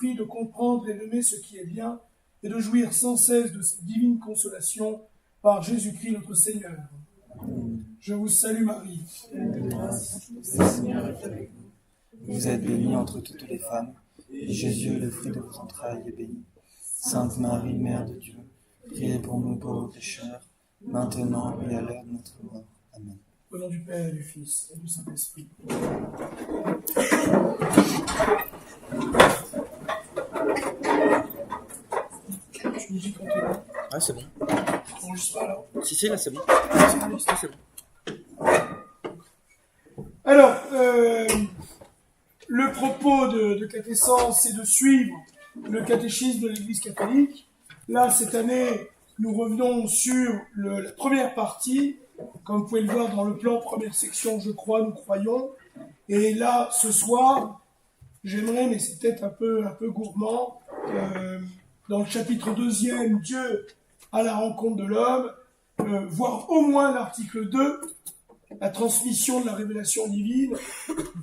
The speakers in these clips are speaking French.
de comprendre et d'aimer ce qui est bien et de jouir sans cesse de cette divine consolation par Jésus-Christ notre Seigneur. Je vous salue Marie. Le Seigneur est avec vous. Vous êtes bénie entre toutes les femmes, et Jésus, le fruit de vos entrailles, est béni. Sainte Marie, Mère de Dieu, priez pour nous pauvres pécheurs, maintenant et à l'heure de notre mort. Amen. Au nom du Père, et du Fils, et du Saint-Esprit. Tu nous dis quand t'es là. Ah, c'est bon. On enregistre pas, alors. Si, là, c'est bon. C'est bon. Alors, le propos de Catécèse, c'est de suivre le catéchisme de l'Église catholique. Là, cette année, nous revenons sur la première partie. Comme vous pouvez le voir dans le plan, première section, je crois, nous croyons. Et là, ce soir, j'aimerais, mais c'est peut-être un peu gourmand, dans le chapitre 2e, Dieu à la rencontre de l'homme, voir au moins l'article 2, la transmission de la révélation divine.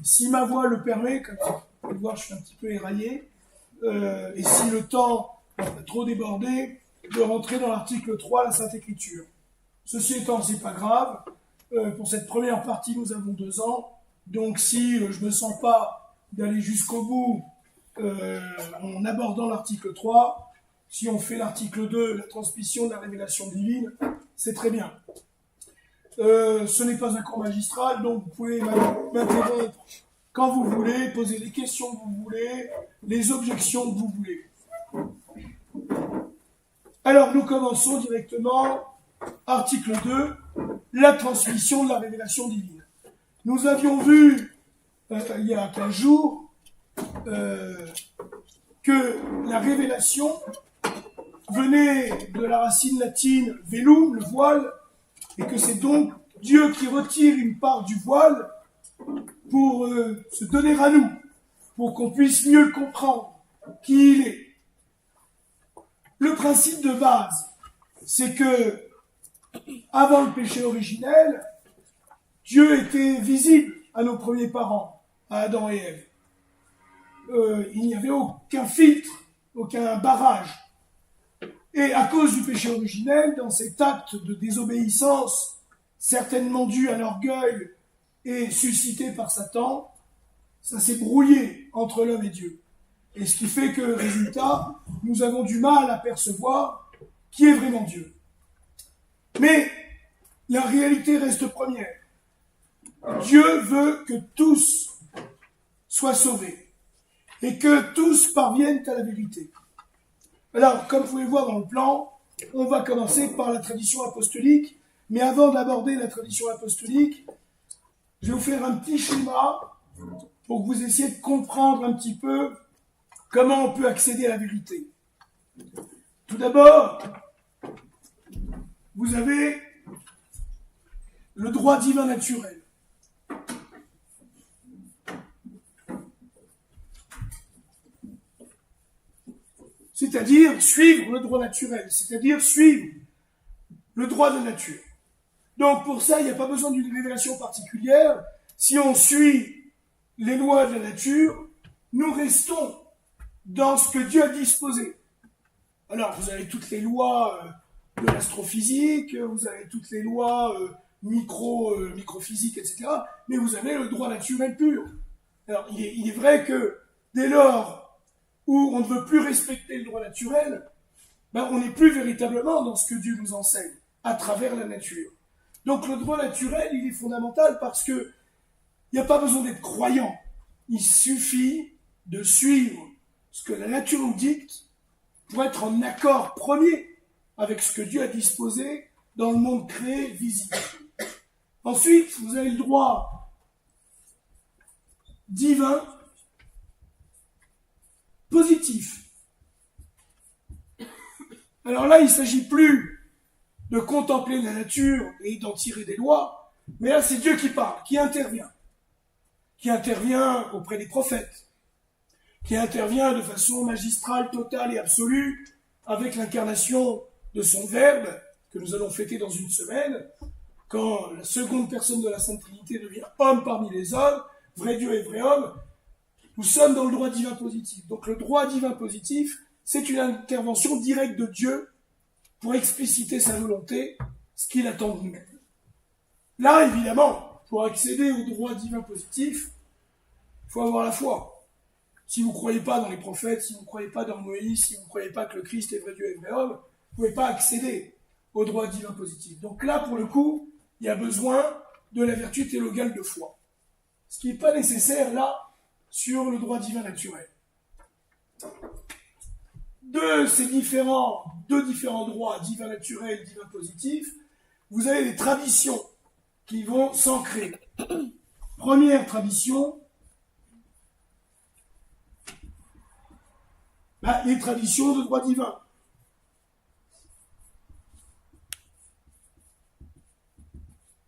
Si ma voix le permet, comme vous pouvez le voir, je suis un petit peu éraillé, et si le temps n'a pas trop débordé, de rentrer dans l'article 3, la Sainte Écriture. Ceci étant, c'est pas grave. Pour cette première partie, nous avons 2 ans. Donc, si je me sens pas d'aller jusqu'au bout en abordant l'article 3, si on fait l'article 2, la transmission de la révélation divine, c'est très bien. Ce n'est pas un cours magistral, donc vous pouvez m'interrompre quand vous voulez, poser les questions que vous voulez, les objections que vous voulez. Alors, nous commençons directement. Article 2, la transmission de la révélation divine. Nous avions vu, il y a 15 jours, que la révélation venait de la racine latine velum, le voile, et que c'est donc Dieu qui retire une part du voile pour se donner à nous, pour qu'on puisse mieux le comprendre, qui il est. Le principe de base, c'est que avant le péché originel, Dieu était visible à nos premiers parents, à Adam et Ève. Il n'y avait aucun filtre, aucun barrage. Et à cause du péché originel, dans cet acte de désobéissance, certainement dû à l'orgueil et suscité par Satan, ça s'est brouillé entre l'homme et Dieu. Et ce qui fait que, résultat, nous avons du mal à percevoir qui est vraiment Dieu. Mais la réalité reste première. Dieu veut que tous soient sauvés et que tous parviennent à la vérité. Alors, comme vous pouvez le voir dans le plan, on va commencer par la tradition apostolique, mais avant d'aborder la tradition apostolique, je vais vous faire un petit schéma pour que vous essayiez de comprendre un petit peu comment on peut accéder à la vérité. Tout d'abord, vous avez le droit divin naturel. C'est-à-dire suivre le droit naturel, c'est-à-dire suivre le droit de nature. Donc pour ça, il n'y a pas besoin d'une révélation particulière. Si on suit les lois de la nature, nous restons dans ce que Dieu a disposé. Alors, vous avez toutes les lois de l'astrophysique, vous avez toutes les lois microphysiques, etc. Mais vous avez le droit naturel pur. Alors, il est vrai que dès lors où on ne veut plus respecter le droit naturel, on n'est plus véritablement dans ce que Dieu nous enseigne, à travers la nature. Donc le droit naturel, il est fondamental parce que il n'y a pas besoin d'être croyant. Il suffit de suivre ce que la nature nous dicte pour être en accord premier avec ce que Dieu a disposé dans le monde créé visible. Ensuite, vous avez le droit divin positif. Alors là, il ne s'agit plus de contempler la nature et d'en tirer des lois, mais là, c'est Dieu qui parle, qui intervient auprès des prophètes, qui intervient de façon magistrale, totale et absolue avec l'incarnation de son Verbe, que nous allons fêter dans une semaine, quand la seconde personne de la Sainte Trinité devient homme parmi les hommes, vrai Dieu et vrai homme. Nous sommes dans le droit divin positif. Donc le droit divin positif, c'est une intervention directe de Dieu pour expliciter sa volonté, ce qu'il attend de nous. Là, évidemment, pour accéder au droit divin positif, il faut avoir la foi. Si vous ne croyez pas dans les prophètes, si vous ne croyez pas dans Moïse, si vous ne croyez pas que le Christ est vrai Dieu et vrai homme, vous ne pouvez pas accéder au droit divin positif. Donc là, pour le coup, il y a besoin de la vertu théologale de foi. Ce qui n'est pas nécessaire, là, sur le droit divin naturel. De ces deux différents droits, divin naturel, divin positif, vous avez des traditions qui vont s'ancrer. Première tradition, les traditions de droit divin.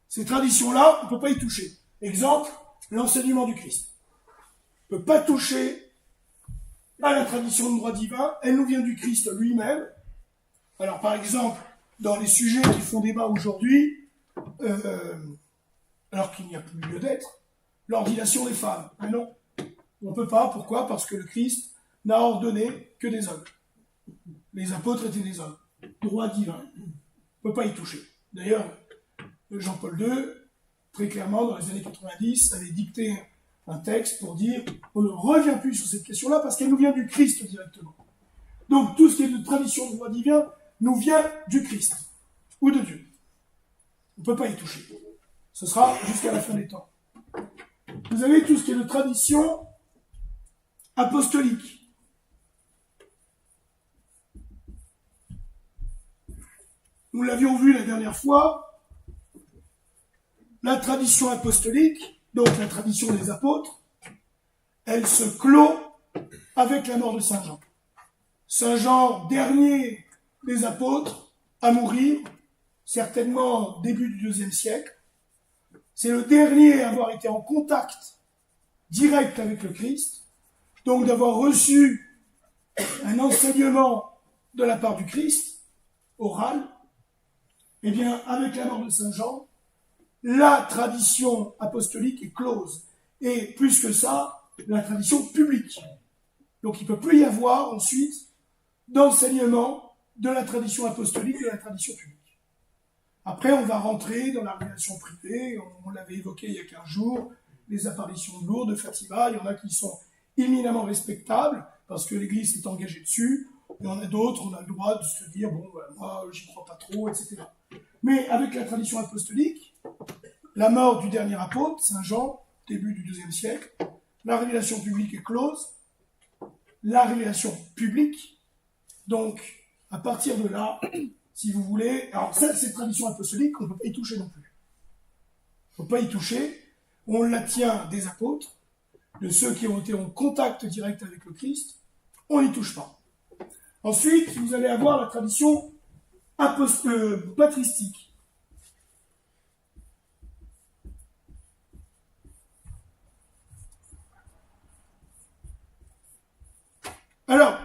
Ces traditions-là, on ne peut pas y toucher. Exemple, l'enseignement du Christ. On ne peut pas toucher à la tradition de droit divin, elle nous vient du Christ lui-même. Alors par exemple, dans les sujets qui font débat aujourd'hui, alors qu'il n'y a plus lieu d'être, l'ordination des femmes. Mais non, on ne peut pas. Pourquoi? Parce que le Christ n'a ordonné que des hommes. Les apôtres étaient des hommes. Droit divin. On ne peut pas y toucher. D'ailleurs, Jean-Paul II, très clairement, dans les années 90, avait dicté un texte pour dire on ne revient plus sur cette question-là parce qu'elle nous vient du Christ directement. Donc tout ce qui est de tradition de droit divin nous vient du Christ ou de Dieu. On ne peut pas y toucher. Ce sera jusqu'à la fin des temps. Vous avez tout ce qui est de tradition apostolique. Nous l'avions vu la dernière fois, la tradition apostolique, donc la tradition des apôtres, elle se clôt avec la mort de Saint Jean. Saint Jean, dernier des apôtres, à mourir, certainement début du IIe siècle. C'est le dernier à avoir été en contact direct avec le Christ, donc d'avoir reçu un enseignement de la part du Christ, oral. Eh bien, avec la mort de Saint Jean, la tradition apostolique est close. Et plus que ça, la tradition publique. Donc il ne peut plus y avoir ensuite d'enseignement de la tradition apostolique et de la tradition publique. Après, on va rentrer dans la relation privée, on l'avait évoqué il y a 15 jours, les apparitions de Lourdes, de Fatima, il y en a qui sont éminemment respectables, parce que l'Église s'est engagée dessus, il y en a d'autres, on a le droit de se dire, bon, voilà, moi, j'y crois pas trop, etc. Mais avec la tradition apostolique, la mort du dernier apôtre, Saint Jean, début du IIe siècle, la révélation publique est close, la révélation publique, donc à partir de là, si vous voulez, alors ça, cette tradition apostolique, on ne peut pas y toucher non plus. On ne peut pas y toucher, on la tient des apôtres, de ceux qui ont été en contact direct avec le Christ, on n'y touche pas. Ensuite, vous allez avoir la tradition patristique. Alors,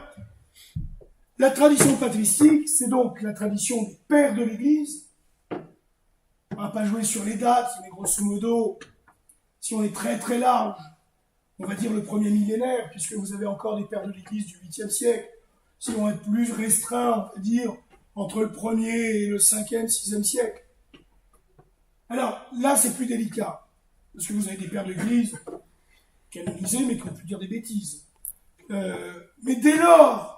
la tradition patristique, c'est donc la tradition des pères de l'Église. On ne va pas jouer sur les dates, mais grosso modo, si on est très très large, on va dire le premier millénaire, puisque vous avez encore des pères de l'Église du 8e siècle. Si on est plus restreint, on va dire entre le 1er et le 5e, 6e siècle. Alors là, c'est plus délicat, parce que vous avez des pères de l'Église canonisés, mais qui ont pu dire des bêtises. Mais dès lors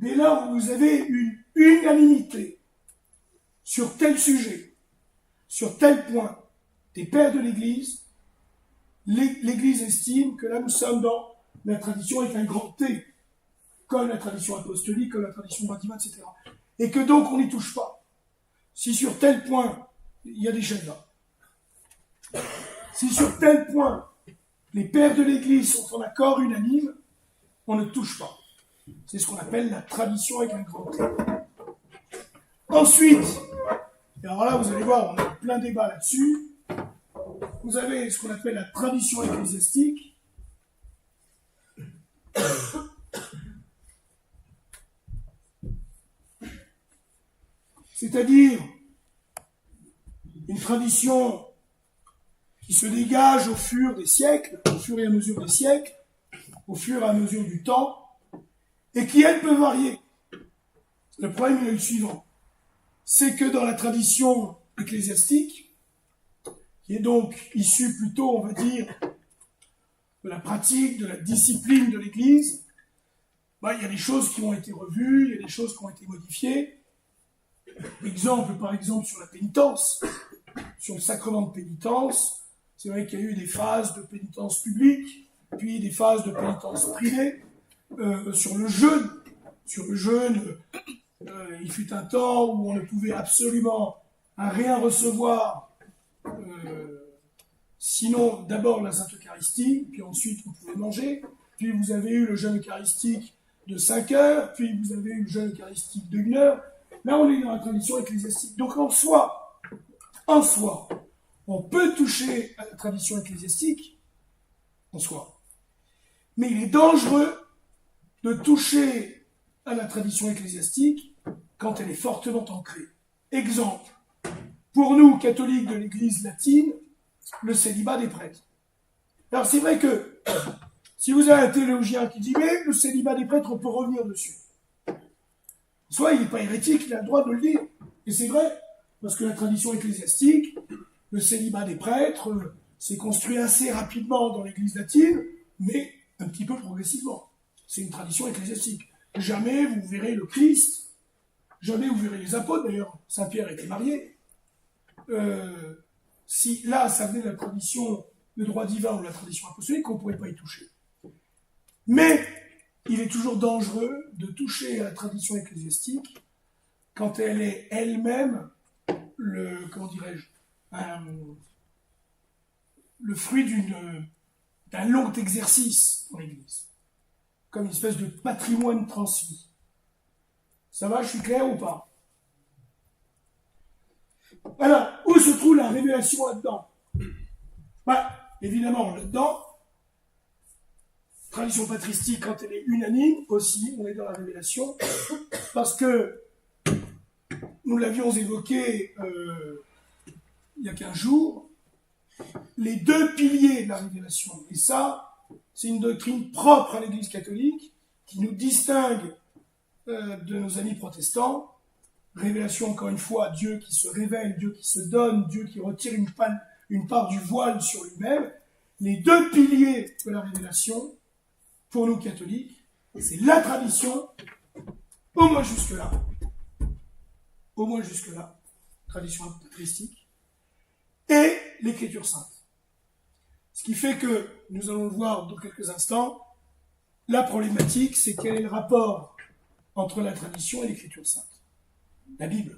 où vous avez une unanimité sur tel sujet, sur tel point, des pères de l'Église, l'Église estime que là nous sommes dans la tradition avec un grand T, comme la tradition apostolique, comme la tradition baptismale, etc. Et que donc on n'y touche pas. Si sur tel point, il y a des schémas. Si sur tel point, les pères de l'Église sont en accord unanime, on ne touche pas. C'est ce qu'on appelle la tradition avec un grand T. Ensuite, et alors là vous allez voir, on a plein de débats là-dessus, vous avez ce qu'on appelle la tradition ecclésiastique. C'est-à-dire une tradition qui se dégagent au fur des siècles, au fur et à mesure des siècles, au fur et à mesure du temps, et qui, elles, peuvent varier. Le problème est le suivant, c'est que dans la tradition ecclésiastique, qui est donc issue plutôt, on va dire, de la pratique, de la discipline de l'Église, il y a des choses qui ont été revues, il y a des choses qui ont été modifiées. Par exemple, sur la pénitence, sur le sacrement de pénitence, c'est vrai qu'il y a eu des phases de pénitence publique, puis des phases de pénitence privée. Sur le jeûne, il fut un temps où on ne pouvait absolument rien recevoir, sinon d'abord la Sainte Eucharistie, puis ensuite on pouvait manger, puis vous avez eu le jeûne eucharistique de 5 heures, puis vous avez eu le jeûne eucharistique de 1 heure. Là on est dans la tradition ecclésiastique. Donc en soi, on peut toucher à la tradition ecclésiastique, en soi. Mais il est dangereux de toucher à la tradition ecclésiastique quand elle est fortement ancrée. Exemple, pour nous, catholiques de l'Église latine, le célibat des prêtres. Alors c'est vrai que, si vous avez un théologien qui dit « mais le célibat des prêtres, on peut revenir dessus ». Soit il n'est pas hérétique, il a le droit de le dire. Et c'est vrai, parce que la tradition ecclésiastique, le célibat des prêtres, s'est construit assez rapidement dans l'Église latine, mais un petit peu progressivement. C'est une tradition ecclésiastique. Jamais vous verrez le Christ, jamais vous verrez les apôtres, d'ailleurs, Saint-Pierre était marié. Si là, ça venait de la tradition, le droit divin ou la tradition apostolique, on ne pourrait pas y toucher. Mais il est toujours dangereux de toucher à la tradition ecclésiastique quand elle est elle-même le fruit d'un long exercice dans l'Église, comme une espèce de patrimoine transmis. Ça va, je suis clair ou pas? Alors, où se trouve la révélation là-dedans? Évidemment, là-dedans, tradition patristique, quand elle est unanime, aussi, on est dans la révélation, parce que, nous l'avions évoqué il y a 15 jours, les 2 piliers de la révélation, et ça, c'est une doctrine propre à l'Église catholique, qui nous distingue de nos amis protestants. Révélation, encore une fois, Dieu qui se révèle, Dieu qui se donne, Dieu qui retire une part du voile sur lui-même. Les 2 piliers de la révélation, pour nous catholiques, c'est la tradition, au moins jusque-là, tradition patristique, et l'écriture sainte. Ce qui fait que, nous allons le voir dans quelques instants, la problématique, c'est quel est le rapport entre la tradition et l'écriture sainte, la Bible.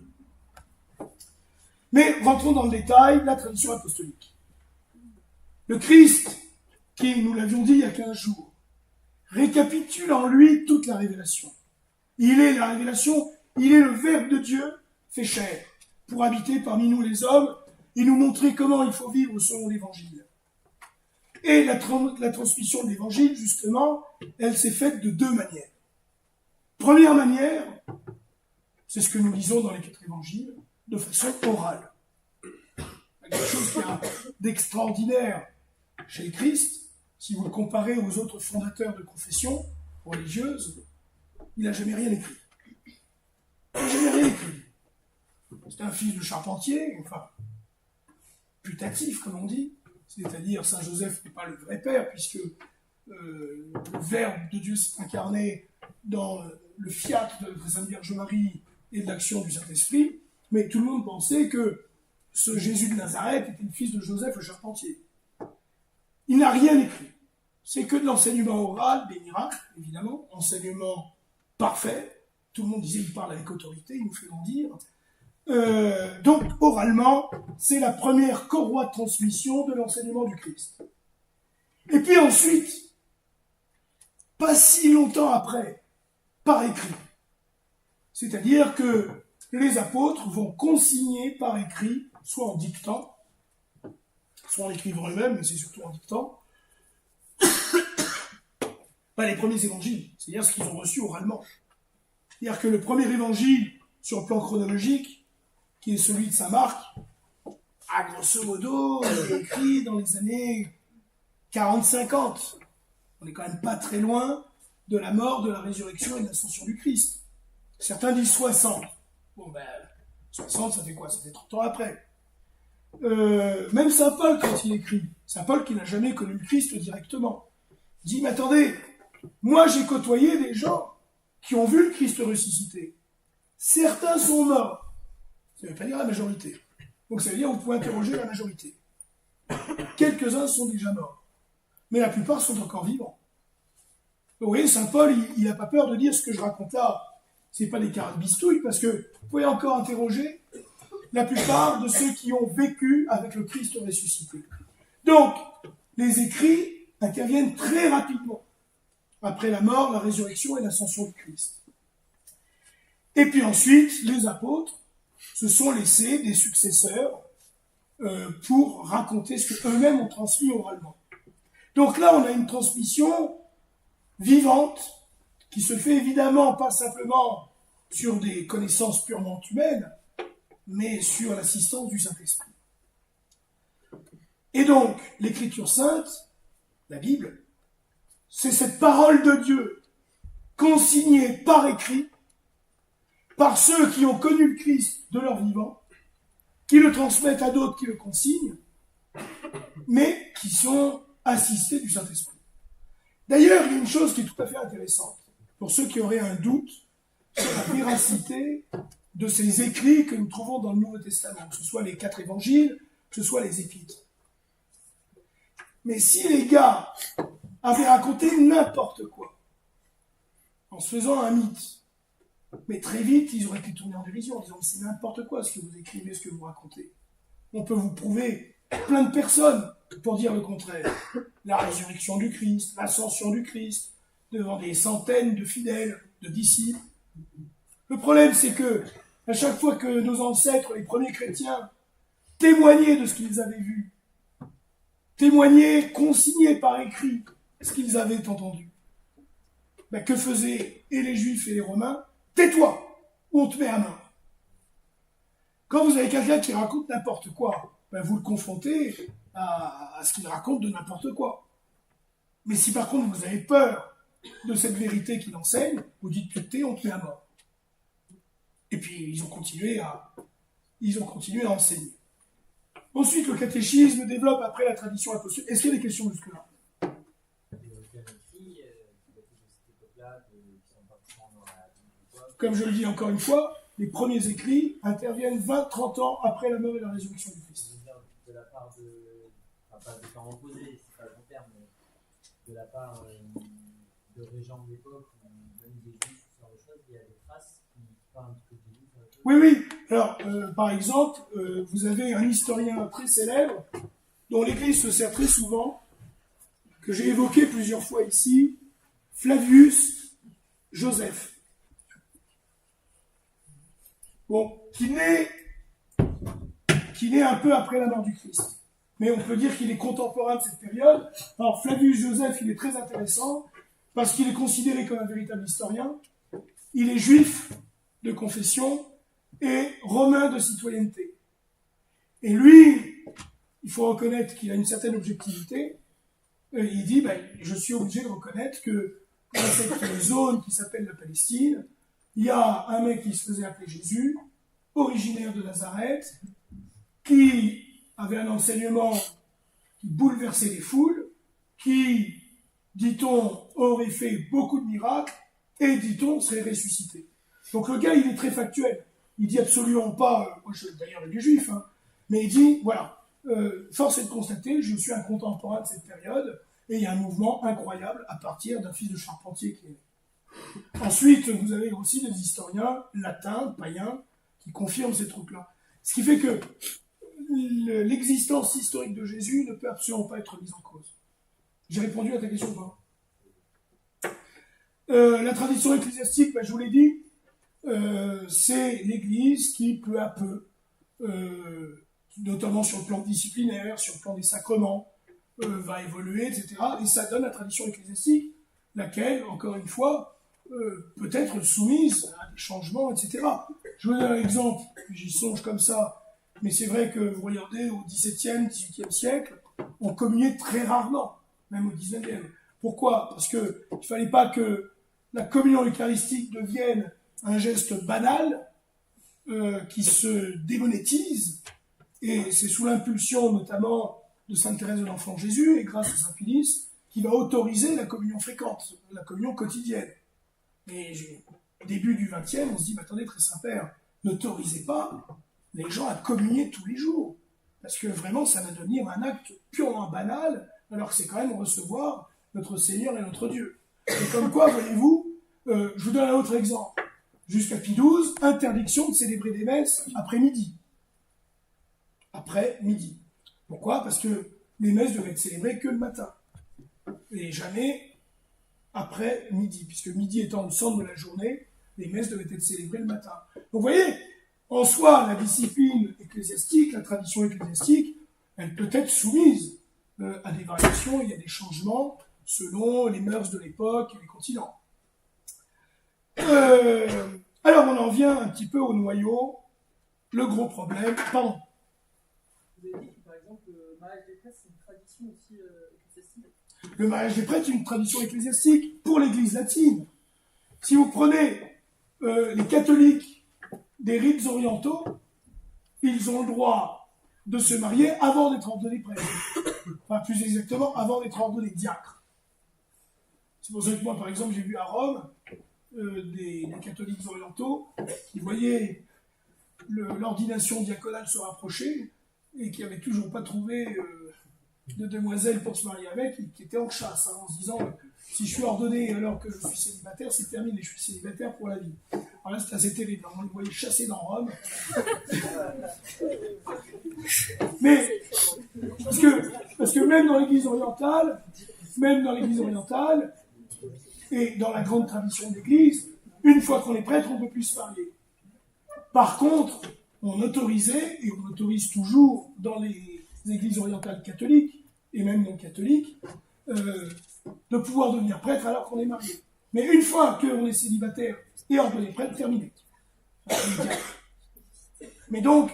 Mais rentrons dans le détail, la tradition apostolique. Le Christ, qui, nous l'avions dit il y a 15 jours, récapitule en lui toute la révélation. Il est la révélation, il est le Verbe de Dieu fait chair, pour habiter parmi nous les hommes et nous montrer comment il faut vivre selon l'Évangile. Et la transmission de l'Évangile, justement, elle s'est faite de 2 manières. Première manière, c'est ce que nous lisons dans les 4 évangiles, de façon orale. Quelque chose qui a d'extraordinaire chez le Christ, si vous le comparez aux autres fondateurs de confessions religieuses, il n'a jamais rien écrit. Il n'a jamais rien écrit. C'est un fils de charpentier, enfin, putatif, comme on dit, c'est-à-dire Saint Joseph n'est pas le vrai père, puisque le Verbe de Dieu s'est incarné dans le fiat de la Sainte Vierge Marie et de l'action du Saint-Esprit, mais tout le monde pensait que ce Jésus de Nazareth était le fils de Joseph le charpentier. Il n'a rien écrit. C'est que de l'enseignement oral, des miracles, évidemment, enseignement parfait. Tout le monde disait il parle avec autorité, il nous fait en dire. Donc, oralement, c'est la première courroie de transmission de l'enseignement du Christ. Et puis ensuite, pas si longtemps après, par écrit. C'est-à-dire que les apôtres vont consigner par écrit, soit en dictant, soit en écrivant eux-mêmes, mais c'est surtout en dictant, les premiers évangiles, c'est-à-dire ce qu'ils ont reçu oralement. C'est-à-dire que le premier évangile, sur le plan chronologique, qui est celui de saint Marc, grosso modo, écrit dans les années 40-50. On n'est quand même pas très loin de la mort, de la résurrection et de l'ascension du Christ. Certains disent 60. Bon, 60, ça fait quoi? Ça fait 30 ans après. Même saint Paul, quand il écrit, saint Paul qui n'a jamais connu le Christ directement, dit, mais attendez, moi j'ai côtoyé des gens qui ont vu le Christ ressuscité. Certains sont morts. Ça ne veut pas dire la majorité. Donc ça veut dire que vous pouvez interroger la majorité. Quelques-uns sont déjà morts. Mais la plupart sont encore vivants. Donc, vous voyez, saint Paul, il n'a pas peur de dire ce que je raconte là. Ce n'est pas des carabistouilles, parce que vous pouvez encore interroger la plupart de ceux qui ont vécu avec le Christ ressuscité. Donc, les écrits interviennent très rapidement après la mort, la résurrection et l'ascension du Christ. Et puis ensuite, les apôtres se sont laissés des successeurs pour raconter ce qu'eux-mêmes ont transmis oralement. Donc là, on a une transmission vivante qui se fait évidemment pas simplement sur des connaissances purement humaines, mais sur l'assistance du Saint-Esprit. Et donc, l'Écriture sainte, la Bible, c'est cette parole de Dieu consignée par écrit par ceux qui ont connu le Christ de leur vivant, qui le transmettent à d'autres qui le consignent, mais qui sont assistés du Saint-Esprit. D'ailleurs, il y a une chose qui est tout à fait intéressante, pour ceux qui auraient un doute sur la véracité de ces écrits que nous trouvons dans le Nouveau Testament, que ce soit les 4 évangiles, que ce soit les épîtres. Mais si les gars avaient raconté n'importe quoi, en se faisant un mythe, mais très vite, ils auraient été tournés en dérision, en disant « c'est n'importe quoi ce que vous écrivez, ce que vous racontez ». On peut vous prouver plein de personnes pour dire le contraire. La résurrection du Christ, l'ascension du Christ, devant des centaines de fidèles, de disciples. Le problème, c'est que, à chaque fois que nos ancêtres, les premiers chrétiens, témoignaient de ce qu'ils avaient vu, témoignaient, consignaient par écrit ce qu'ils avaient entendu, que faisaient et les Juifs et les Romains? Tais-toi, ou on te met à mort. Quand vous avez quelqu'un qui raconte n'importe quoi, vous le confrontez à ce qu'il raconte de n'importe quoi. Mais si par contre vous avez peur de cette vérité qu'il enseigne, vous dites que on te met à mort. Et puis ils ont continué à enseigner. Ensuite, le catéchisme développe après la tradition apostolique. Est-ce qu'il y a des questions jusque-là? Comme je le dis encore une fois, les premiers écrits interviennent 20-30 ans après la mort et la résurrection du Christ. De la part pas de temps opposé, c'est pas le bon terme, mais de la part de régents de l'époque, ou même des juifs, ce genre de choses, il y a des traces qui parlent un petit peu de Jésus. Oui. Alors, par exemple, vous avez un historien très célèbre, dont l'Église se sert très souvent, que j'ai évoqué plusieurs fois ici, Flavius Joseph. Bon, qui naît un peu après la mort du Christ. Mais on peut dire qu'il est contemporain de cette période. Alors, Flavius Joseph, il est très intéressant, parce qu'il est considéré comme un véritable historien. Il est juif de confession et romain de citoyenneté. Et lui, il faut reconnaître qu'il a une certaine objectivité. Il dit, je suis obligé de reconnaître que dans cette zone qui s'appelle la Palestine, il y a un mec qui se faisait appeler Jésus, originaire de Nazareth, qui avait un enseignement qui bouleversait les foules, qui, dit-on, aurait fait beaucoup de miracles, et, dit-on, serait ressuscité. Donc le gars, il est très factuel. Il dit absolument pas, moi d'ailleurs il est juif, mais il dit, voilà, force est de constater, je suis un contemporain de cette période, et il y a un mouvement incroyable à partir d'un fils de charpentier qui est né. Ensuite, vous avez aussi des historiens latins, païens, qui confirment ces trucs-là. Ce qui fait que l'existence historique de Jésus ne peut absolument pas être mise en cause. J'ai répondu à ta question ou pas? La tradition ecclésiastique, je vous l'ai dit, c'est l'Église qui, peu à peu, notamment sur le plan disciplinaire, sur le plan des sacrements, va évoluer, etc. Et ça donne la tradition ecclésiastique, laquelle, encore une fois, peut être soumise à des changements, etc. Je vous donne un exemple, j'y songe comme ça. Mais c'est vrai que, vous regardez, au XVIIe, XVIIIe siècle, on communiait très rarement, même au XIXe. Pourquoi? Parce qu'il ne fallait pas que la communion eucharistique devienne un geste banal qui se démonétise. Et c'est sous l'impulsion notamment de Sainte Thérèse de l'Enfant Jésus et grâce à Saint Pilice qui va autoriser la communion fréquente, la communion quotidienne. Et au début du XXe, on se dit, attendez, très Saint-Père, n'autorisez pas les gens à communier tous les jours. Parce que vraiment, ça va devenir un acte purement banal, alors que c'est quand même recevoir notre Seigneur et notre Dieu. Et comme quoi, voyez-vous, je vous donne un autre exemple. Jusqu'à Pie XII, interdiction de célébrer des messes après midi. Après midi. Pourquoi? Parce que les messes devaient être célébrées que le matin. Et jamais après midi. Puisque midi étant le centre de la journée, les messes devaient être célébrées le matin. Donc vous voyez, en soi, la discipline ecclésiastique, la tradition ecclésiastique, elle peut être soumise à des variations, il y a des changements selon les mœurs de l'époque et les continents. Alors on en vient un petit peu au noyau, le gros problème. Pardon. Vous avez dit que par exemple le mariage des prêtres c'est une tradition aussi ecclésiastique. Le mariage des prêtres est une tradition ecclésiastique pour l'Église latine. Si vous prenez les catholiques des rites orientaux, ils ont le droit de se marier avant d'être ordonnés prêtres. Enfin, plus exactement, avant d'être ordonnés diacres. C'est pour ça que moi, par exemple, j'ai vu à Rome des catholiques orientaux qui voyaient l'ordination diaconale se rapprocher et qui n'avaient toujours pas trouvé de demoiselle pour se marier avec, et qui étaient en chasse, en se disant si je suis ordonné alors que je suis célibataire, c'est terminé, je suis célibataire pour la vie. Alors là, c'est assez terrible, on les voyait chasser dans Rome. Mais, parce que même dans l'Église orientale, et dans la grande tradition d'Église, une fois qu'on est prêtre, on ne peut plus se marier. Par contre, on autorisait, et on autorise toujours dans les églises orientales catholiques, et même non catholiques, de pouvoir devenir prêtre alors qu'on est marié. Mais une fois qu'on est célibataire et ordonné prêtre, terminé. Mais donc,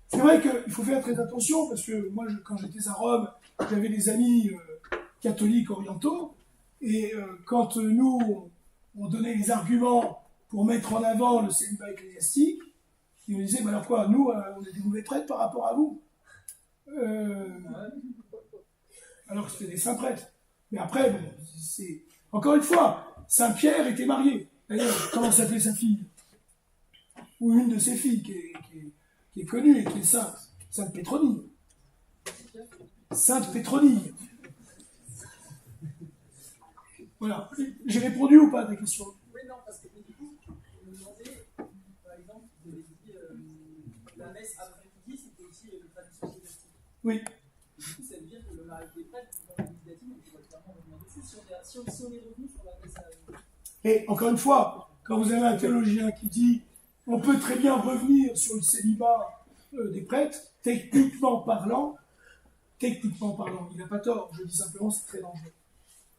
c'est vrai qu'il faut faire très attention, parce que moi, quand j'étais à Rome, j'avais des amis catholiques orientaux, et quand nous, on donnait les arguments pour mettre en avant le célibat ecclésiastique, ils nous disaient, alors quoi, nous, on est des mauvais prêtres par rapport à vous. Alors que c'était des saints prêtres. Mais après, bon, c'est... Encore une fois, Saint Pierre était marié. D'ailleurs, comment s'appelait sa fille? Ou une de ses filles qui est connue et qui est sainte. Sainte Pétronille. Sainte Pétronille. Voilà. J'ai répondu ou pas à ta question? Oui, non, parce que du coup, je me demandais, par exemple, vous avez dit la messe après-midi, c'était aussi une tradition ecclésiastique. Oui. Du coup, ça veut dire que le mariage des prêtres, dans l'Église latine, on pourrait clairement revenir dessus si on est revenu sur la messe à la... Et encore une fois, quand vous avez un théologien qui dit on peut très bien revenir sur le célibat des prêtres, techniquement parlant, il n'a pas tort. Je dis simplement c'est très dangereux.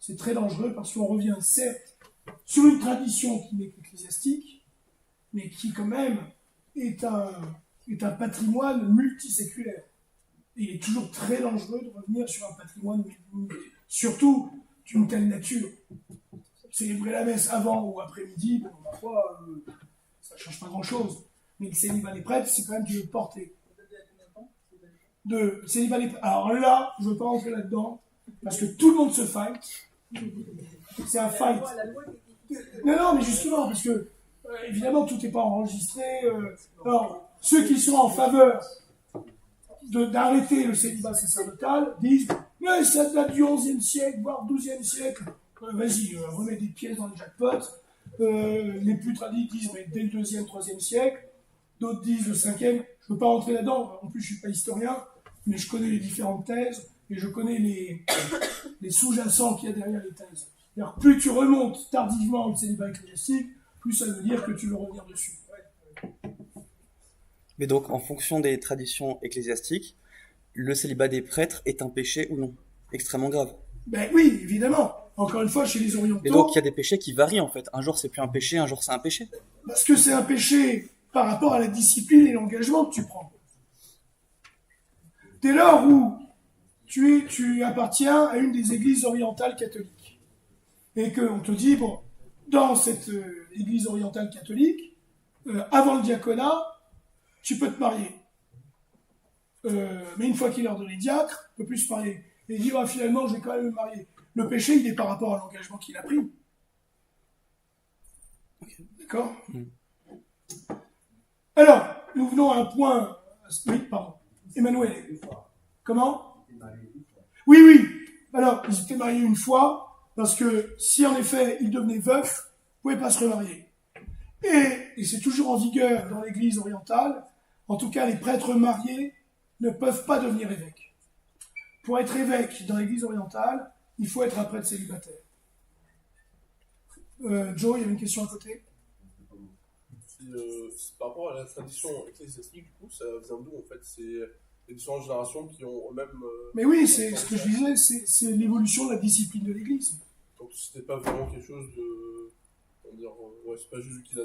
C'est très dangereux parce qu'on revient certes sur une tradition qui n'est qu'ecclésiastique, mais qui quand même est un patrimoine multiséculaire. Et il est toujours très dangereux de revenir sur un patrimoine, surtout d'une telle nature. Célébrer la messe avant ou après-midi, bon, parfois, ça ne change pas grand-chose. Mais le célibat des prêtres, c'est quand même d'une portée. De célibat des prêtres. Alors là, je ne veux pas rentrer là-dedans, parce que tout le monde se fight. C'est un fight. Non, mais justement, parce que, évidemment, tout n'est pas enregistré. Alors, ceux qui sont en faveur d'arrêter le célibat sacerdotal disent « Mais ça date du XIe siècle, voire XIIe siècle. Vas-y, remets des pièces dans le jackpot. » Les plus tradis disent « Dès le 2e, 3e siècle. » D'autres disent le 5e. Je ne veux pas rentrer là-dedans. En plus, je ne suis pas historien, mais je connais les différentes thèses et je connais les sous-jacents qu'il y a derrière les thèses. C'est-à-dire, plus tu remontes tardivement le célibat ecclésiastique, plus ça veut dire que tu veux revenir dessus. Mais donc, en fonction des traditions ecclésiastiques, le célibat des prêtres est un péché ou non? Extrêmement grave. Ben oui, évidemment. Encore une fois, chez les orientaux... Et donc, il y a des péchés qui varient, en fait. Un jour, c'est plus un péché, un jour, c'est un péché. Parce que c'est un péché par rapport à la discipline et l'engagement que tu prends. Dès lors où tu appartiens à une des églises orientales catholiques, et qu'on te dit, bon, dans cette église orientale catholique, avant le diaconat, tu peux te marier. Mais une fois qu'il est ordonné diacre, il ne peut plus se marier. Et il dit, ah, finalement, je vais quand même me marier. Le péché, il est par rapport à l'engagement qu'il a pris. D'accord ? Alors, nous venons à un point... Oui, pardon. Emmanuel. Comment ? Oui, oui. Alors, ils étaient mariés une fois, parce que si en effet, ils devenaient veufs, ils ne pouvaient pas se remarier. Et c'est toujours en vigueur dans l'église orientale, en tout cas, les prêtres mariés ne peuvent pas devenir évêques. Pour être évêque dans l'église orientale, il faut être un prêtre célibataire. Joe, il y avait une question à côté. C'est par rapport à la tradition ecclésiastique, du coup, ça vient d'où en fait? C'est les différentes générations qui ont eux-mêmes. Mais oui, c'est ce que je disais, c'est l'évolution de la discipline de l'Église. Donc c'était pas vraiment quelque chose de. Comment dire, ouais, c'est pas Jésus qui l'a.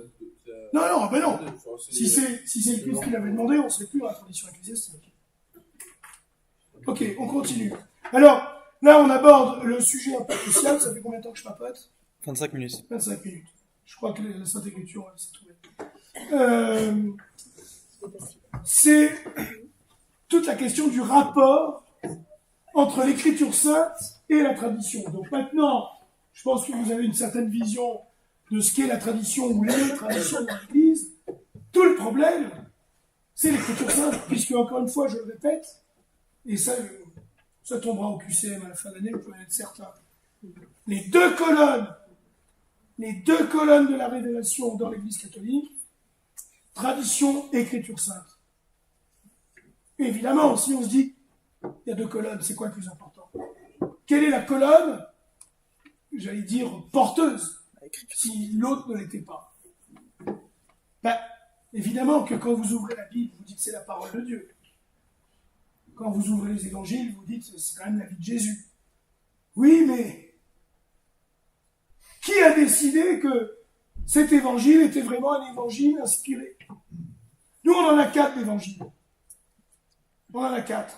Non, ben non. Enfin, Si c'est le Christ qui l'avait demandé, on ne serait plus dans la tradition ecclésiastique. Ok, on continue. Alors, là, on aborde le sujet un peu crucial. Ça fait combien de temps que je papote? 25 minutes. 25 minutes. Je crois que la Sainte Écriture, elle s'est trouvée. C'est toute la question du rapport entre l'Écriture sainte et la tradition. Donc maintenant, je pense que vous avez une certaine vision de ce qu'est la tradition ou les traditions dans l'Église. Tout le problème, c'est l'Écriture sainte, puisque, encore une fois, je le répète, et ça tombera au QCM à la fin de l'année, vous pouvez en être certain. Les deux colonnes de la révélation dans l'Église catholique, tradition, Écriture sainte. Et évidemment, si on se dit, il y a deux colonnes, c'est quoi le plus important? Quelle est la colonne, j'allais dire, porteuse, si l'autre ne l'était pas? Ben, évidemment que quand vous ouvrez la Bible, vous dites c'est la parole de Dieu. Quand vous ouvrez les évangiles, vous dites c'est quand même la vie de Jésus. Oui, mais qui a décidé que cet évangile était vraiment un évangile inspiré? Nous, on en a 4 d'évangiles. On en a 4.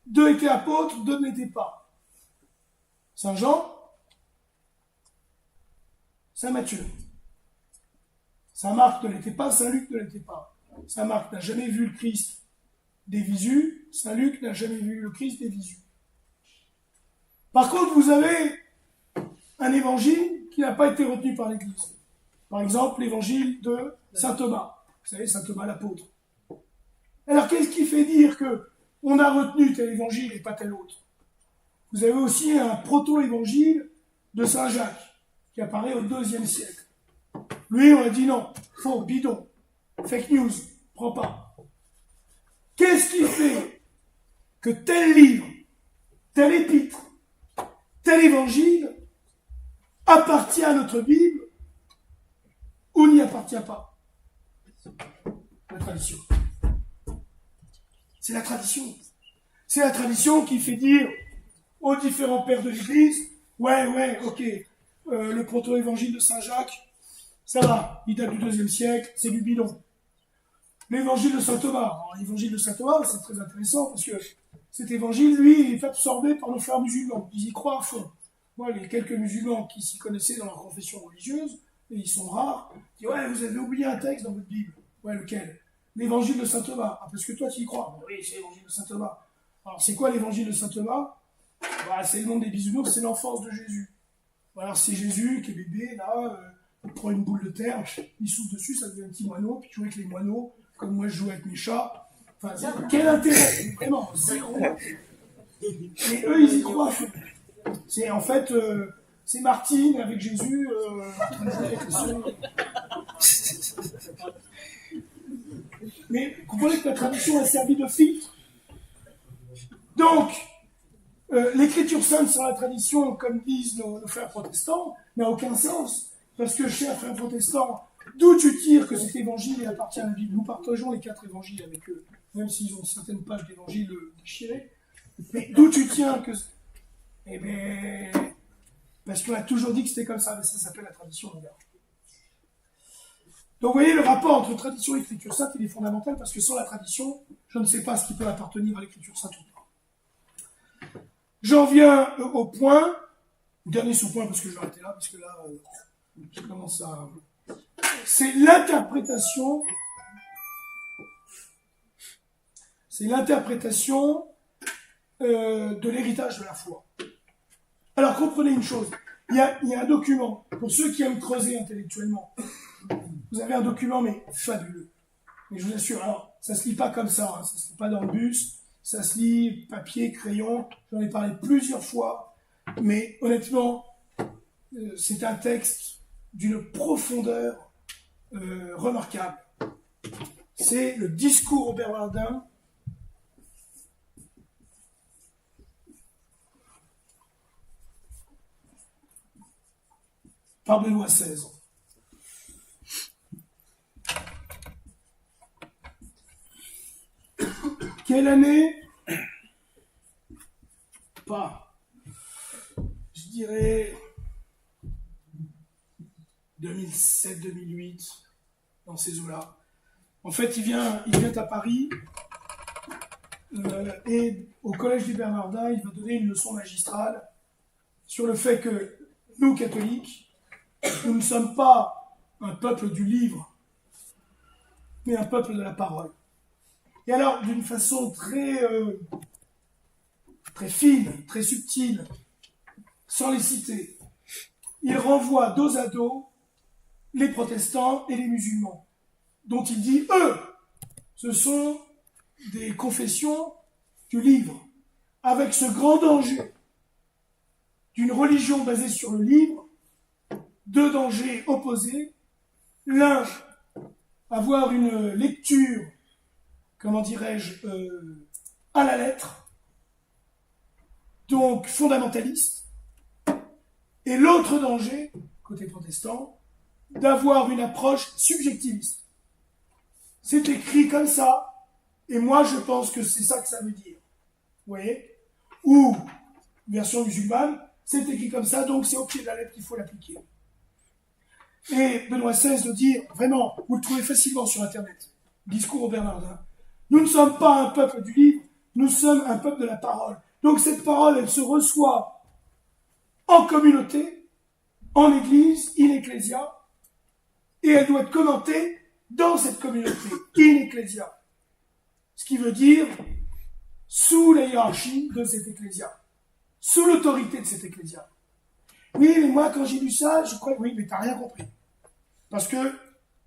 2 étaient apôtres, 2 ne l'étaient pas. Saint Jean, Saint Matthieu. Saint Marc ne l'était pas, Saint Luc ne l'était pas. Saint Marc n'a jamais vu le Christ des visus, Saint Luc n'a jamais vu le Christ des visus. Par contre, vous avez un évangile qui n'a pas été retenu par l'Église. Par exemple, l'évangile de Saint Thomas. Vous savez, Saint Thomas l'apôtre. Alors, qu'est-ce qui fait dire qu'on a retenu tel évangile et pas tel autre? Vous avez aussi un proto-évangile de Saint Jacques, qui apparaît au IIe siècle. Lui, on a dit non, faux, bidon, fake news, prends pas. Qu'est-ce qui fait que tel livre, tel épître, tel évangile appartient à notre Bible ou n'y appartient pas? La tradition. C'est la tradition. C'est la tradition qui fait dire aux différents pères de l'Église, ouais, ok, le proto-évangile de Saint Jacques, ça va, il date du IIe siècle, c'est du bidon. L'évangile de Saint Thomas. Alors, l'évangile de Saint Thomas, c'est très intéressant parce que cet évangile, lui, il est absorbé par nos frères musulmans. Ils y croient à fond. Moi, les quelques musulmans qui s'y connaissaient dans leur confession religieuse, et ils sont rares, disent ouais, vous avez oublié un texte dans votre Bible. Ouais, lequel? L'évangile de Saint Thomas. Ah, parce que toi, tu y crois. Oui, c'est l'évangile de Saint Thomas. Alors, c'est quoi l'évangile de Saint Thomas? Bah, c'est le nom des bisounours, c'est l'enfance de Jésus. Alors, c'est Jésus qui est bébé, là, il prend une boule de terre, il souffle dessus, ça devient un petit moineau, puis il joue avec les moineaux, comme moi je joue avec mes chats. Enfin, quel intérêt? Vraiment, zéro. Et eux, ils y croient. C'est en fait, c'est Martine avec Jésus, en train de jouer avec le son. Mais vous comprenez que la tradition a servi de filtre. Donc, l'écriture sainte sur la tradition, comme disent nos frères protestants, n'a aucun sens. Parce que, chers frères protestants, d'où tu tires que cet évangile appartient à la Bible? Nous partageons les 4 évangiles avec eux, même s'ils ont certaines pages d'évangiles déchirées. Mais d'où tu tiens que... Eh bien, parce qu'on a toujours dit que c'était comme ça, mais ça s'appelle la tradition, mon gars. Donc vous voyez, le rapport entre tradition et écriture sainte, il est fondamental parce que sans la tradition, je ne sais pas ce qui peut appartenir à l'écriture sainte ou pas. J'en viens au point, dernier sous-point parce que je vais arrêter là, parce que là, je commence à... C'est l'interprétation de l'héritage de la foi. Alors comprenez une chose, il y a un document, pour ceux qui aiment creuser intellectuellement, vous avez un document mais fabuleux. Mais je vous assure, alors ça se lit pas comme ça, hein, ça se lit pas dans le bus, ça se lit papier, crayon, j'en ai parlé plusieurs fois, mais honnêtement, c'est un texte d'une profondeur remarquable. C'est le discours au Bernardin par Benoît XVI. Quelle année? Pas. Je dirais 2007-2008, dans ces eaux-là. En fait, il vient à Paris et au Collège des Bernardins, il va donner une leçon magistrale sur le fait que nous, catholiques, nous ne sommes pas un peuple du livre, mais un peuple de la parole. Et alors, d'une façon très fine, très subtile, sans les citer, il renvoie dos à dos les protestants et les musulmans, dont il dit, eux, ce sont des confessions du livre, avec ce grand danger d'une religion basée sur le livre, deux dangers opposés, l'un, avoir une lecture, comment dirais-je, à la lettre, donc fondamentaliste, et l'autre danger, côté protestant, d'avoir une approche subjectiviste. C'est écrit comme ça, et moi je pense que c'est ça que ça veut dire. Vous voyez? Ou, version musulmane, c'est écrit comme ça, donc c'est au pied de la lettre qu'il faut l'appliquer. Et Benoît XVI de dire, vraiment, vous le trouvez facilement sur Internet, discours au Bernardin, nous ne sommes pas un peuple du livre, nous sommes un peuple de la parole. Donc cette parole, elle se reçoit en communauté, en église, in ecclesia, et elle doit être commentée dans cette communauté, in ecclesia. Ce qui veut dire sous la hiérarchie de cette ecclesia, sous l'autorité de cette ecclesia. Oui, mais moi, quand j'ai lu ça, je crois... Oui, mais t'as rien compris. Parce que,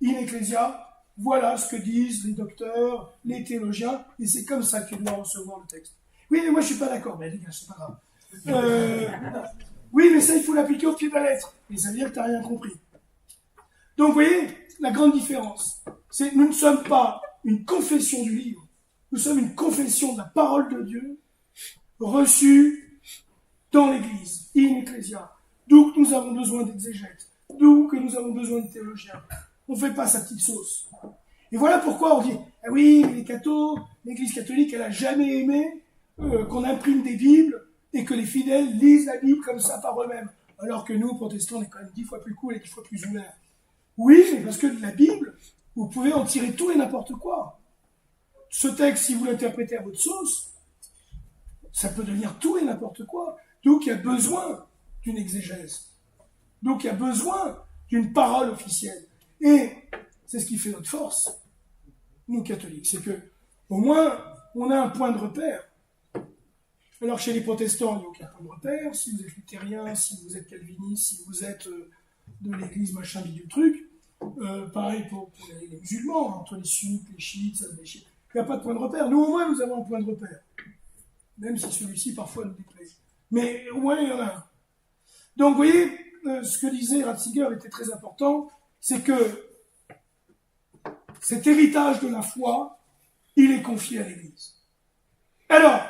in ecclesia, voilà ce que disent les docteurs, les théologiens, et c'est comme ça qu'ils doivent recevoir le texte. Oui, mais moi, je suis pas d'accord. Mais les gars, c'est pas grave. Oui, mais ça, il faut l'appliquer au pied de la lettre. Et ça veut dire que t'as rien compris. Donc, vous voyez, la grande différence, c'est que nous ne sommes pas une confession du livre, nous sommes une confession de la parole de Dieu, reçue dans l'Église, in ecclesia. D'où que nous avons besoin d'exégètes, d'où que nous avons besoin de théologiens. On ne fait pas sa petite sauce. Et voilà pourquoi on dit, ah oui, mais les cathos, l'Église catholique, elle n'a jamais aimé qu'on imprime des Bibles et que les fidèles lisent la Bible comme ça par eux-mêmes. Alors que nous, protestants, on est quand même 10 fois plus cool et 10 fois plus ouverts. Oui, mais parce que de la Bible, vous pouvez en tirer tout et n'importe quoi. Ce texte, si vous l'interprétez à votre sauce, ça peut devenir tout et n'importe quoi. Donc il y a besoin d'une exégèse. Donc il y a besoin d'une parole officielle. Et c'est ce qui fait notre force, nous catholiques. C'est que, au moins, on a un point de repère. Alors chez les protestants, il n'y a aucun point de repère. Si vous êtes luthérien, si vous êtes calviniste, si vous êtes de l'église machin bidule truc, pareil pour les musulmans, entre les sunnites, les chiites, les chiites. Il n'y a pas de point de repère. Nous, au moins, nous avons un point de repère. Même si celui-ci, parfois, nous déplaît. Mais au moins, il y en a un. Donc, vous voyez, ce que disait Ratzinger était très important, c'est que cet héritage de la foi, il est confié à l'Église. Alors,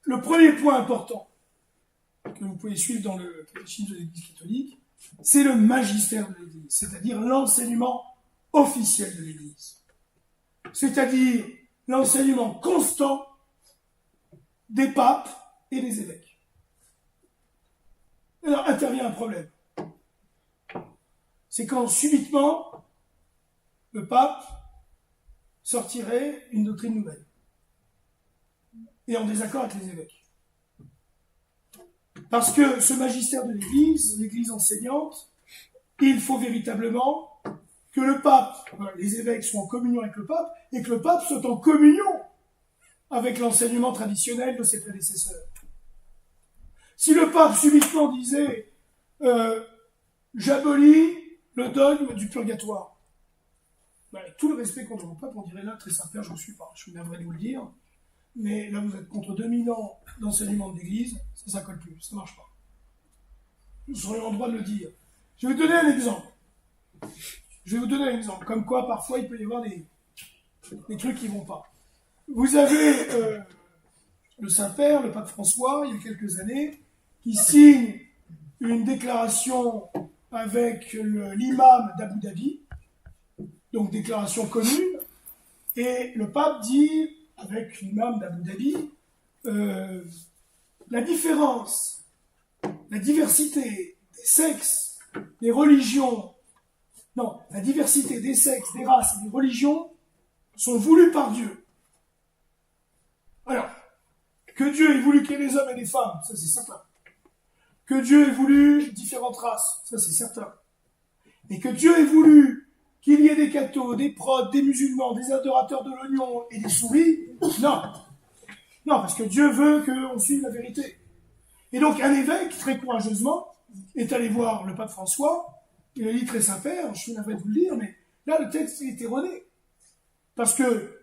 le premier point important que vous pouvez suivre dans le catéchisme de l'Église catholique, c'est le magistère de l'Église, c'est-à-dire l'enseignement officiel de l'Église. C'est-à-dire l'enseignement constant des papes et des évêques. Alors intervient un problème. C'est quand subitement le pape sortirait une doctrine nouvelle, et en désaccord avec les évêques. Parce que ce magistère de l'Église enseignante, il faut véritablement que le pape, les évêques soient en communion avec le pape, et que le pape soit en communion avec l'enseignement traditionnel de ses prédécesseurs. Si le pape subitement disait j'abolis le dogme du purgatoire, avec tout le respect qu'on ne pape, on dirait là, très Saint-Père, je ne suis pas, je suis navré de vous le dire, mais là vous êtes contre 2000 ans d'enseignement de l'Église, ça colle plus, ça ne marche pas. Nous serions en droit de le dire. Je vais vous donner un exemple. Comme quoi parfois il peut y avoir des trucs qui ne vont pas. Vous avez le Saint-Père, le pape François, il y a quelques années, qui signe une déclaration avec l'imam d'Abu Dhabi, donc déclaration commune, et le pape dit, avec l'imam d'Abu Dhabi, la diversité des sexes, des religions, la diversité des sexes, des races et des religions sont voulues par Dieu. Alors, que Dieu ait voulu qu'il y ait des hommes et des femmes, ça c'est certain. Que Dieu ait voulu différentes races, ça c'est certain. Et que Dieu ait voulu qu'il y ait des cathos, des protes, des musulmans, des adorateurs de l'oignon et des souris, non. Non, parce que Dieu veut qu'on suive la vérité. Et donc un évêque, très courageusement, est allé voir le pape François, il a dit très Saint-Père, je suis navré de vous le dire, mais là le texte est erroné. Parce que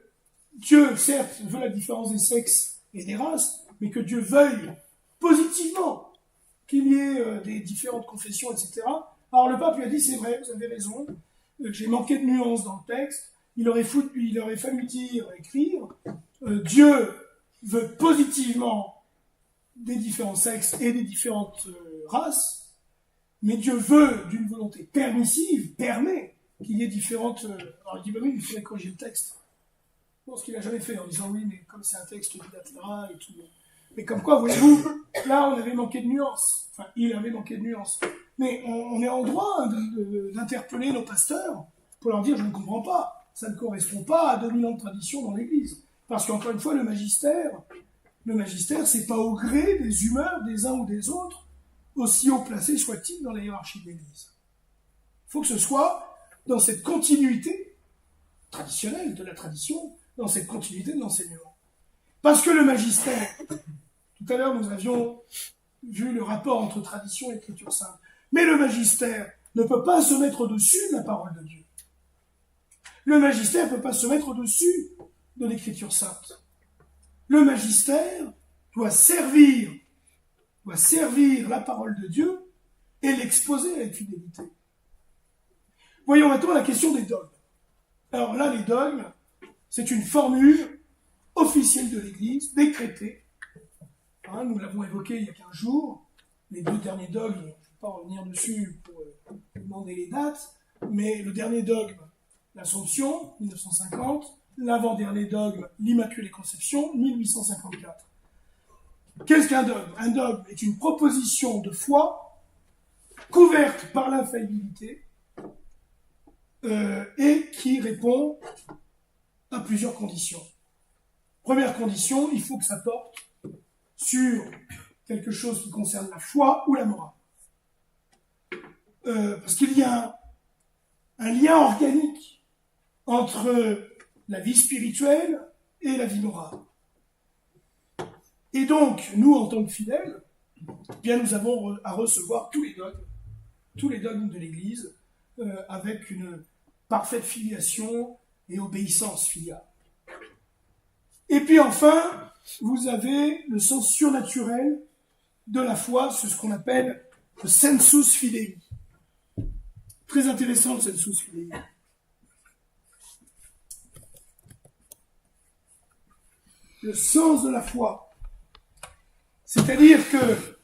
Dieu, certes, veut la différence des sexes et des races, mais que Dieu veuille positivement qu'il y ait des différentes confessions, etc. Alors le pape lui a dit, c'est vrai, vous avez raison, j'ai manqué de nuances dans le texte, il aurait fallu écrire, Dieu veut positivement des différents sexes et des différentes races, mais Dieu veut, d'une volonté permissive, permet qu'il y ait différentes... alors il dit, bah oui, il faudrait corriger le texte. Bon, ce qu'il n'a jamais fait en disant, oui, mais comme c'est un texte bilatéral et tout... Mais comme quoi, voyez-vous, là, on avait manqué de nuances. Enfin, il avait manqué de nuances. Mais on est en droit d'interpeller nos pasteurs pour leur dire, je ne comprends pas. Ça ne correspond pas à 2000 ans de tradition dans l'Église. Parce qu'encore une fois, le magistère, c'est pas au gré des humeurs des uns ou des autres, aussi haut placé soit-il dans la hiérarchie de l'Église. Il faut que ce soit dans cette continuité traditionnelle de la tradition, dans cette continuité de l'enseignement. Parce que le magistère, tout à l'heure nous avions vu le rapport entre tradition et écriture sainte, mais le magistère ne peut pas se mettre au-dessus de la parole de Dieu. Le magistère ne peut pas se mettre au-dessus de l'écriture sainte. Le magistère doit servir la parole de Dieu et l'exposer avec fidélité. Voyons maintenant la question des dogmes. Alors là, les dogmes, c'est une formule officielle de l'Église, décrétée. Nous l'avons évoqué il y a 15 jours. Les 2 derniers dogmes, je ne vais pas revenir dessus pour demander les dates, mais le dernier dogme, l'Assomption, 1950, l'avant-dernier dogme, l'Immaculée Conception, 1854. Qu'est-ce qu'un dogme ? Un dogme est une proposition de foi couverte par l'infaillibilité et qui répond à plusieurs conditions. Première condition, il faut que ça porte sur quelque chose qui concerne la foi ou la morale. Parce qu'il y a un lien organique entre la vie spirituelle et la vie morale. Et donc, nous, en tant que fidèles, bien, nous avons à recevoir tous les dogmes de l'Église, avec une parfaite filiation et obéissance filiale. Et puis enfin, vous avez le sens surnaturel de la foi, c'est ce qu'on appelle le sensus fidei. Très intéressant le sensus fidei. Le sens de la foi. C'est-à-dire que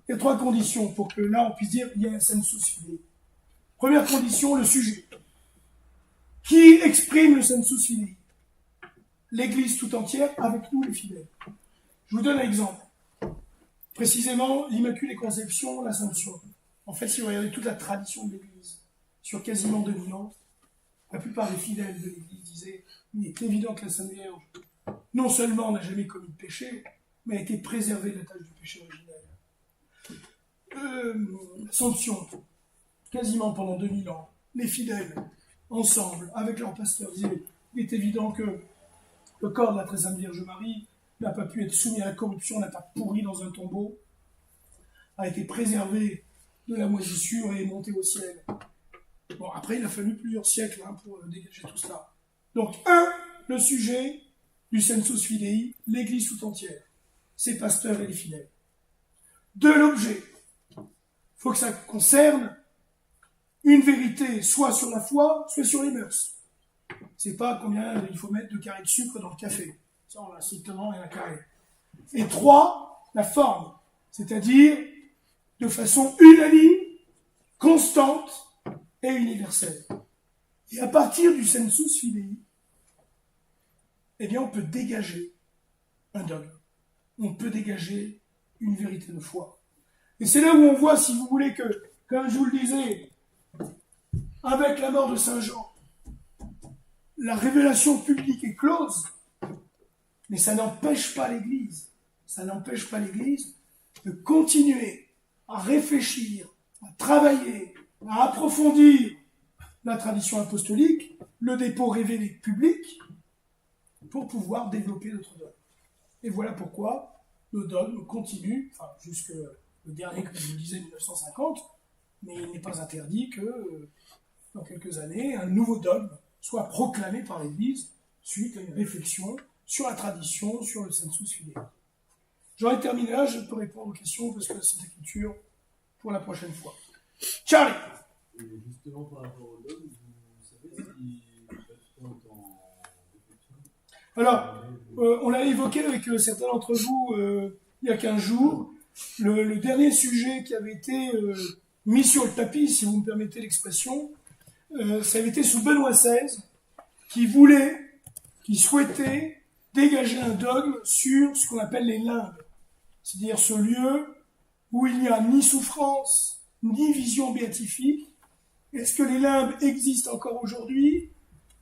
il y a 3 conditions pour que là on puisse dire il y a un sensus fidei. Première condition, le sujet. Qui exprime le sensus fidei ? L'Église tout entière, avec nous les fidèles. Je vous donne un exemple. Précisément, l'Immaculée Conception, l'Assomption. En fait, si vous regardez toute la tradition de l'Église, sur quasiment 2000 ans, la plupart des fidèles de l'Église disaient il est évident que la Sainte Vierge, non seulement n'a jamais commis de péché, mais a été préservée de la tâche du péché originel. L'Assomption, quasiment pendant 2000 ans, les fidèles, ensemble, avec leurs pasteurs, disaient il est évident que le corps de la très Sainte Vierge Marie n'a pas pu être soumis à la corruption, n'a pas pourri dans un tombeau, a été préservé de la moisissure et est monté au ciel. Bon, après, il a fallu plusieurs siècles pour dégager tout cela. Donc, le sujet du sensus fidei, l'Église tout entière, ses pasteurs et les fidèles. 2, l'objet. Il faut que ça concerne une vérité, soit sur la foi, soit sur les mœurs. C'est pas combien il faut mettre de carrés de sucre dans le café. Ça, on l'a strictement et un carré. Et 3, la forme. C'est-à-dire de façon unanime, constante et universelle. Et à partir du sensus fidei, eh bien, on peut dégager un dogme. On peut dégager une vérité de foi. Et c'est là où on voit, si vous voulez, que, comme je vous le disais, avec la mort de Saint Jean, la révélation publique est close, mais ça n'empêche pas l'Église. Ça n'empêche pas l'Église de continuer à réfléchir, à travailler, à approfondir la tradition apostolique, le dépôt révélé public, pour pouvoir développer notre dogme. Et voilà pourquoi le dogme continue, enfin jusque le dernier, comme je vous disais, 1950, mais il n'est pas interdit que dans quelques années, un nouveau dogme soit proclamé par l'Église suite à une réflexion sur la tradition, sur le sensus fidei. J'aurais terminé là, je peux répondre aux questions parce que c'est la culture pour la prochaine fois. Charlie. Et justement, par rapport au dogme, vous savez si Vatican est en réflexion? Alors, on l'a évoqué avec certains d'entre vous il y a 15 jours. Le dernier sujet qui avait été mis sur le tapis, si vous me permettez l'expression, ça avait été sous Benoît XVI, qui souhaitait dégager un dogme sur ce qu'on appelle les limbes. C'est-à-dire ce lieu où il n'y a ni souffrance, ni vision béatifique. Est-ce que les limbes existent encore aujourd'hui?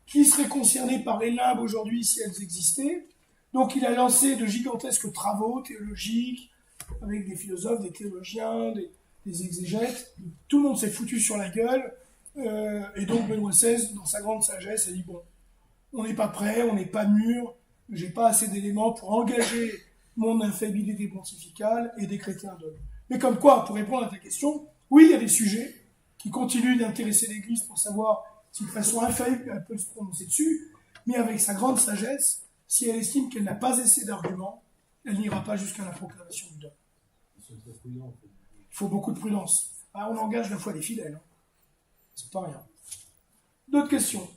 Qui serait concerné par les limbes aujourd'hui si elles existaient? Donc il a lancé de gigantesques travaux théologiques, avec des philosophes, des théologiens, des exégètes. Tout le monde s'est foutu sur la gueule. Et donc Benoît XVI, dans sa grande sagesse, a dit bon, on n'est pas prêt, on n'est pas mûr, j'ai pas assez d'éléments pour engager mon infaillibilité pontificale et décréter un dogme. Mais comme quoi, pour répondre à ta question, oui, il y a des sujets qui continuent d'intéresser l'Église pour savoir si de façon infaillible elle peut se prononcer dessus, mais avec sa grande sagesse, si elle estime qu'elle n'a pas assez d'arguments, elle n'ira pas jusqu'à la proclamation du dogme. Ils sont très prudents, en fait. Il faut beaucoup de prudence. Alors, on engage la foi des fidèles. C'est pas rien. D'autres questions?